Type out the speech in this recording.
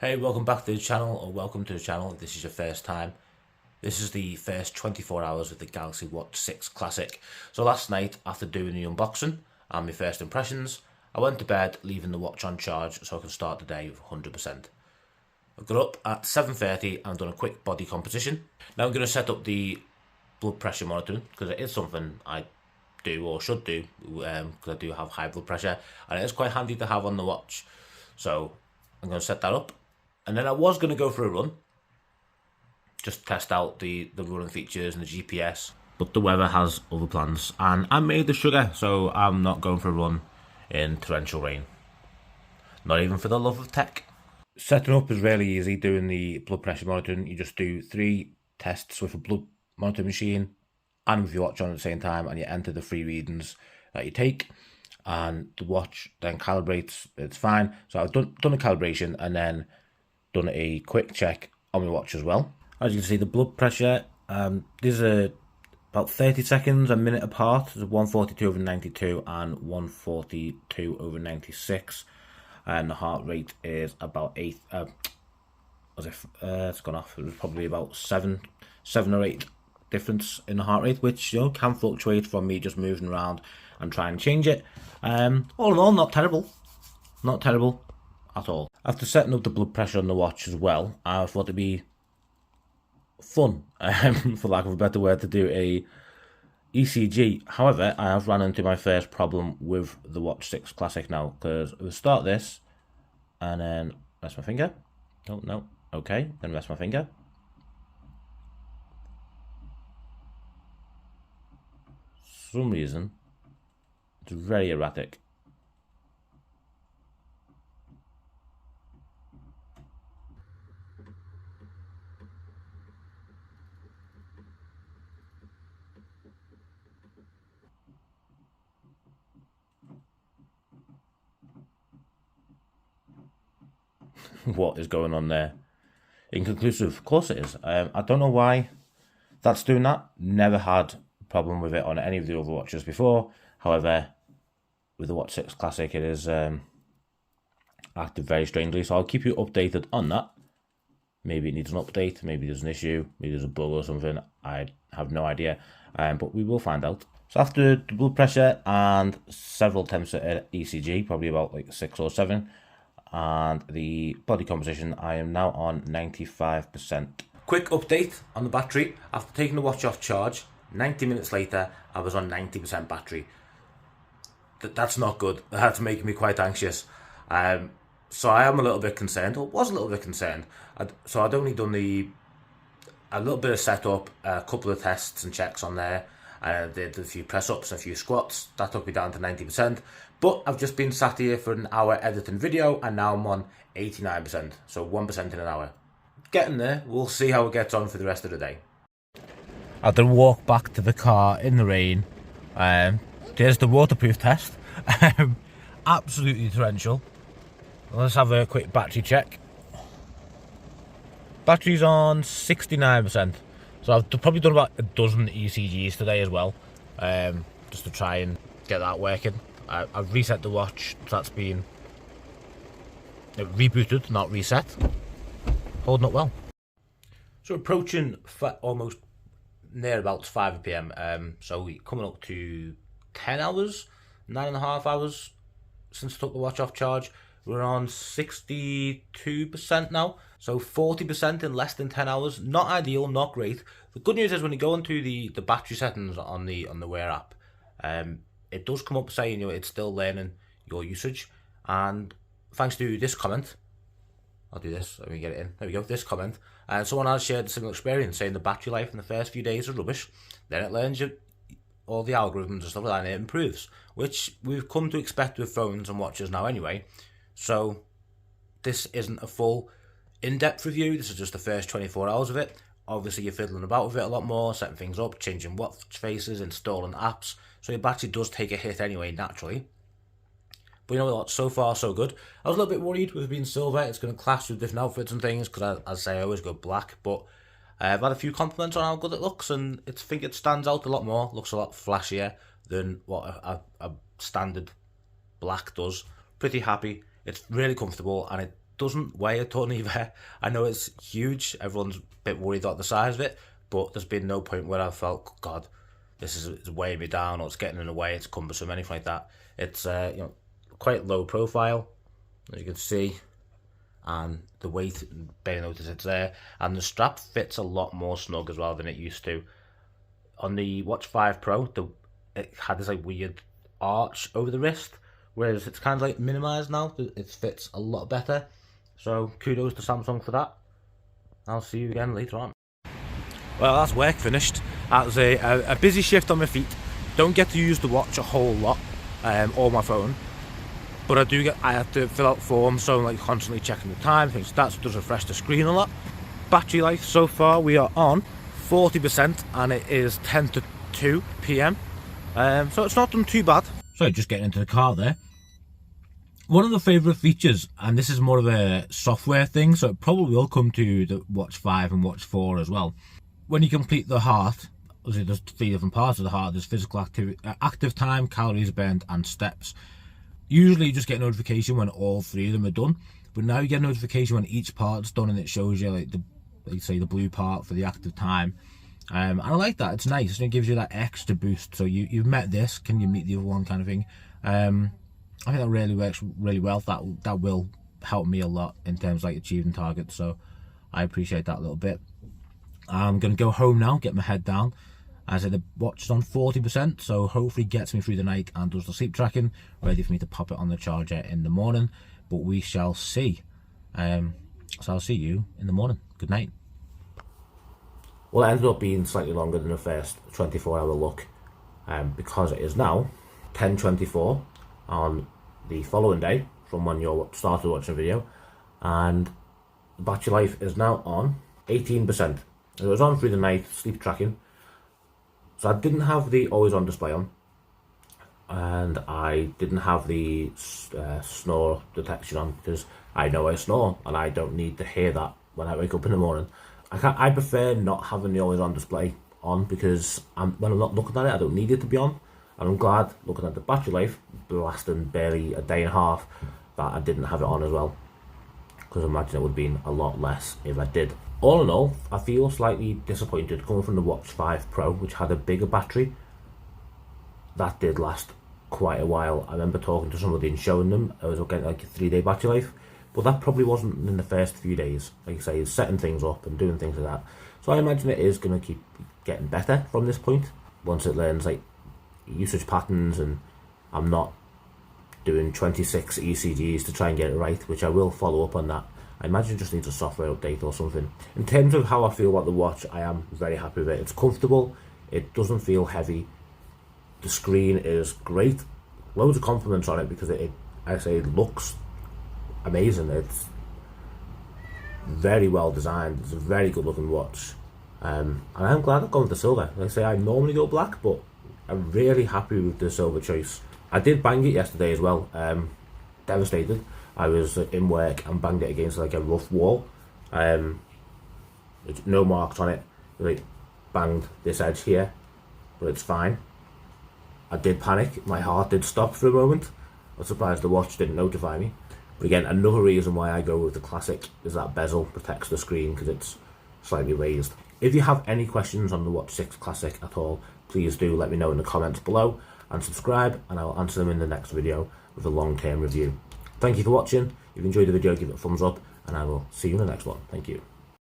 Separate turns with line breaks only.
Hey, welcome back to the channel, or welcome to the channel if this is your first time. This is the first 24 hours of the Galaxy Watch 6 Classic. So last night, after doing the unboxing and my first impressions, I went to bed leaving the watch on charge so I can start the day with 100%. I got up at 7:30 and done a quick body composition. Now I'm going to set up the blood pressure monitoring because it is something I do or should do because I do have high blood pressure and it is quite handy to have on the watch. So I'm going to set that up. And then I was going to go for a run, just test out the running features and the GPS. But the weather has other plans, and I made the sugar, so I'm not going for a run in torrential rain. Not even for the love of tech. Setting up is really easy, doing the blood pressure monitoring. You just do 3 tests with a blood monitoring machine and with your watch on at the same time, and you enter the 3 readings that you take. And the watch then calibrates, it's fine. So I've done a calibration and then done a quick check on my watch as well. As you can see, the blood pressure, these are about 30 seconds, a minute apart. There's 142/92 and 142/96. And the heart rate is about 8, it's gone off. It was probably about 7 or 8 difference in the heart rate, which, you know, can fluctuate from me just moving around and trying to change it. All in all, not terrible. Not terrible at all. After setting up the blood pressure on the watch as well, I thought it'd be fun, for lack of a better word, to do a ECG. However, I have run into my first problem with the Watch 6 Classic now, because we'll start this, and then rest my finger. Oh, no. Okay, then rest my finger. For some reason, it's very erratic. What is going on there? Inconclusive. Of course it is. I don't know why that's doing that. Never had a problem with it on any of the other watches before. However, with the Watch 6 Classic, it is acted very strangely. So I'll keep you updated on that. Maybe it needs an update. Maybe there's an issue. Maybe there's a bug or something. I have no idea. But we will find out. So after the blood pressure and several attempts at ECG, probably about like 6 or 7, and the body composition, I am now on 95%. Quick update on the battery. After taking the watch off charge, 90 minutes later, I was on 90% battery. That's not good. That's making me quite anxious. So I am a little bit concerned, or was a little bit concerned. So I'd only done a little bit of setup, a couple of tests and checks on there. I did a few press-ups and a few squats. That took me down to 90%. But I've just been sat here for an hour editing video, and now I'm on 89%. So 1% in an hour. Getting there. We'll see how it gets on for the rest of the day. I had to walk back to the car in the rain. There's the waterproof test. Absolutely torrential. Let's have a quick battery check. Battery's on 69%. So I've probably done about a dozen ECGs today as well, just to try and get that working. I've reset the watch, so that's been rebooted, not reset. Holding up well. So approaching almost near about 5 PM. So we're coming up to 10 hours, 9.5 hours since I took the watch off charge. We're on 62% now, so 40% in less than 10 hours. Not ideal, not great. The good news is when you go into the battery settings on the Wear app, it does come up saying, you know, it's still learning your usage. And thanks to this comment, I'll do this, let me get it in. There we go, this comment. And someone has shared a similar experience, saying the battery life in the first few days is rubbish. Then it learns you all the algorithms and stuff like that, and it improves, which we've come to expect with phones and watches now anyway. So this isn't a full in-depth review. This is just the first 24 hours of it. Obviously you're fiddling about with it a lot more, setting things up, changing watch faces, installing apps. So your battery does take a hit anyway, naturally. But you know what, so far so good. I was a little bit worried with it being silver. It's going to clash with different outfits and things, because as I say, I always go black. But I've had a few compliments on how good it looks, and I think it stands out a lot more. Looks a lot flashier than what a standard black does. Pretty happy. It's really comfortable, and it doesn't weigh a ton either. I know it's huge, everyone's a bit worried about the size of it, but there's been no point where I've felt, God, this is weighing me down, or it's getting in the way, it's cumbersome, anything like that. It's quite low profile, as you can see, and the weight, barely notice it's there, and the strap fits a lot more snug as well than it used to. On the Watch 5 Pro, it had this like weird arch over the wrist, whereas it's kind of like minimized now. It fits a lot better, so kudos to Samsung for that. I'll see you again later on. Well, that's work finished. That was a busy shift on my feet. Don't get to use the watch a whole lot, or my phone, but I have to fill out forms, so I'm like constantly checking the time, things that does refresh the screen a lot. Battery life so far, we are on 40%, and it is 10 to 2 p.m. So it's not done too bad. Sorry, just getting into the car there. One of the favourite features, and this is more of a software thing, so it probably will come to the Watch 5 and Watch 4 as well. When you complete the heart, there's 3 different parts of the heart. There's physical activity, active time, calories burned, and steps. Usually you just get a notification when all 3 of them are done, but now you get a notification when each part's done, and it shows you like the blue part for the active time. And I like that. It's nice, and it gives you that extra boost. So you've met this, can you meet the other one, kind of thing. I think that really works really well. That will help me a lot in terms of like achieving targets, so I appreciate that a little bit. I'm going to go home now, get my head down. As I said, the watch is on 40%, so hopefully gets me through the night and does the sleep tracking, ready for me to pop it on the charger in the morning, but we shall see. So I'll see you in the morning. Good night. Well, it ended up being slightly longer than the first 24-hour look, because it is now 10:24 on the following day from when you started watching the video, and the battery life is now on 18%. It was on through the night, sleep tracking, so I didn't have the always on display on, and I didn't have the snore detection on, because I know I snore and I don't need to hear that when I wake up in the morning. I prefer not having the always on display on, because when I'm not looking at it, I don't need it to be on. And I'm glad, looking at the battery life lasting barely a day and a half, that I didn't have it on as well, because I imagine it would have been a lot less if I did. All in all, I feel slightly disappointed coming from the Watch 5 Pro, which had a bigger battery. That did last quite a while. I remember talking to somebody and showing them I was getting like a 3-day battery life, but that probably wasn't in the first few days. Like I say, it's setting things up and doing things like that. So I imagine it is going to keep getting better from this point, once it learns like usage patterns, and I'm not doing 26 ECGs to try and get it right, which I will follow up on that. I imagine it just needs a software update or something. In terms of how I feel about the watch, I am very happy with it. It's comfortable, it doesn't feel heavy, the screen is great. Loads of compliments on it, because it looks amazing. It's very well designed. It's a very good looking watch, and I'm glad I've gone with the silver. Like I say, I normally go black, but I'm really happy with the silver choice. I did bang it yesterday as well. Devastated. I was in work and banged it against like a rough wall. No marks on it. Like banged this edge here, but it's fine. I did panic. My heart did stop for a moment. I was surprised the watch didn't notify me. But again, another reason why I go with the Classic is that bezel protects the screen because it's slightly raised. If you have any questions on the Watch 6 Classic at all, please do let me know in the comments below, and subscribe, and I'll answer them in the next video with a long-term review. Thank you for watching. If you enjoyed the video, give it a thumbs up, and I will see you in the next one. Thank you.